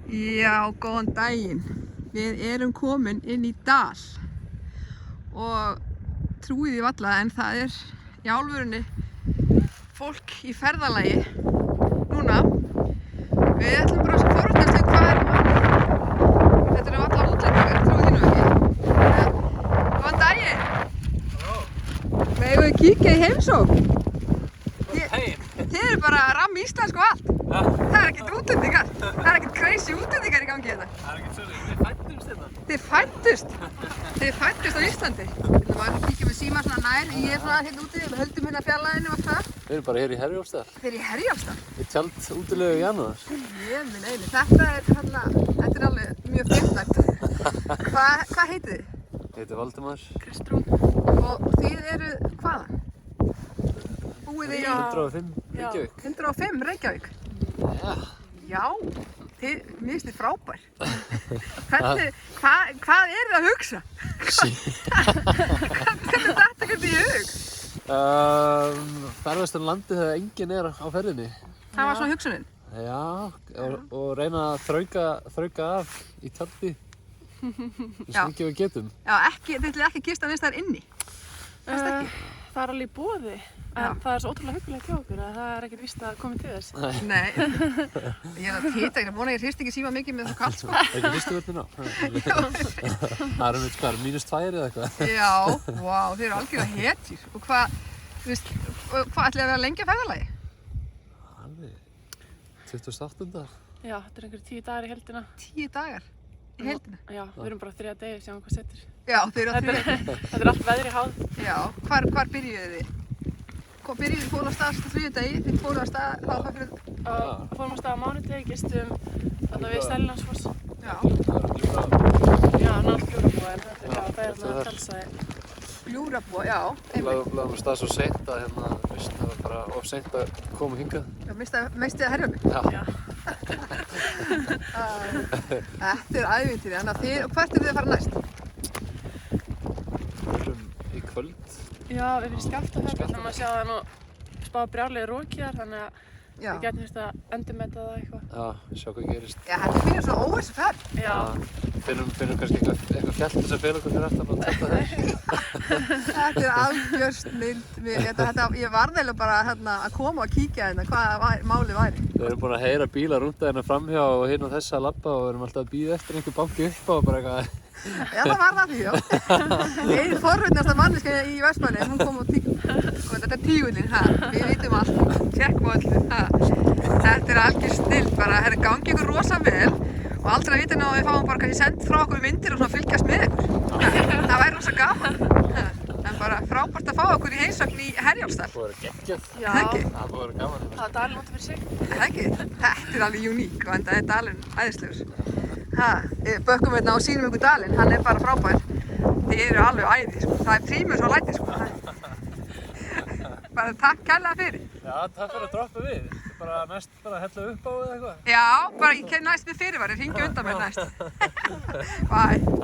Já, góðan daginn. Við erum komin inn í dal og trúið því varla en það er í alvörunni fólk í ferðalagi núna. Við ætlum bara að forvitnast hvað er manni. Þetta eru varla útlendingar, trúið því nú ekki. Góðan daginn. Halló. Megum við kíkja í heimsókn? Góðan daginn. Þið eru bara ramm íslensku og allt. Ja. Það er ekkert útlendingar. Það er ekkert crazy útlendingar í gangi hérna. Það er ekkert svolítið, við fættumst hérna. Þið fæddust á Íslandi. Við erum að kíkja með síma svona nær. Ég er svona hérna úti, við höldum hérna fjarlæðinu og það. Við erum bara hér í Herjólfsdal. Þið eru í Herjólfsdal. Í tjald útilegu í janúar. Ég minn einu. Þetta er alveg mjög fréttnægt. Hvað heitið þið? Ég heiti Valdimar. Kristrún. Og þið eru hvaðan? Búið þið á 105 Reykjavík. 105 Reykjavík. Já. Já, mér finnst þið frábær. Hvað er þið að hugsa? Hvernig þetta ekkert í hug? Ferðast landið þegar enginn er á ferðinni. Það var svona hugsunin. Já, og reyna að þrauka af í tjaldi. Eins mikið við getum. Já, þið ætlið ekki að gista neins þar inni. Það er alveg í boði, en það er svo ótrúlega huggulegt hjá okkur að það er ekkert víst að koma til þess. Nei, ég er að tita, ég vona ég hrist ekki síma mikið með það kallt sko. Ekki fyrstu völdin á. Það erum við hvað, -2 eða eitthvað. Já, vá, þeir eru algjörlega hetjur. Og hvað ætlið að vera lengi að ferðalagi? Alveg, 28. Já, þetta er einhverjir 10 dagar í heldina. 10 dagar í heildina? Já, við erum bara 3 degi, sjáum hvað setur. Já, þeir eru að Þetta er allt veðri háð. Já, hvar byrjuðu þið? Byrjuðu þið fóru á stað 3 degi, þið fóru á stað Fórum á stað á mánudegi, gistum þarna við Seljalandsfoss. Já. Já, nátt Gljúfrabúa, en það er þarna tjaldstæði. Gljúfrabúa, já. Lágum við stað svo seint að það var bara of seint að koma hingað. Já, mistið að Herjólfi. Já. Þetta er ævintýri, þannig að hvert eru þið að fara næst? Við erum í kvöld. Já, við erum í Skaftafelli, þannig að sjá það nú spáð brjálæði rokjar, þannig að við getum fyrst að endurmeta það eitthvað. Já, sjá hvað gerist. Já, þetta finnir svo óvissu ferð. Já. Finnum kannski eitthvað fjall til þess að fela okkur fyrir aftan og tjálta þess. Þetta er algjör snill. Ég varð eiginlega bara að koma og kíkja hérna hvað málið væri. Við erum búin að heyra bíla rúnda hérna framhjá og hérna þessa að labba og við erum alltaf að bíða eftir einhver banki upp á og bara eitthvað. Já, það var það því, já. Einn forvitnasta manneska í Vestmanni, hún kom og þetta er tígullinn, við vitum allt, tjekkum öllu, Þetta er algjör snill, bara gangi ykkur rosa vel og aldrei að vita ná að við fáum bara kannski senda frá okkur myndir og svona fylgjast með ykkur. Það væri rosa gaman. En bara frábært að fá okkur í heimsókn í Herjólfsdal. Það búið að vera geggjað. Já. Það búið að vera gaman. Það er dalinn út fyrir sig. Þetta er alveg uník og enda er dalinn æðislegur. Við bökkum hérna og sýnum ykkur dalinn, hann er bara frábær. Þið eru alveg æði, sko. Það er prímus og læti, sko. Bara takk kærlega fyrir. Já, takk fyrir að droppa við. Bara næst bara hella upp á eða eitthvað. Já, bara ég kem næst með fyrirvari, hringja undan mér næst. Bye.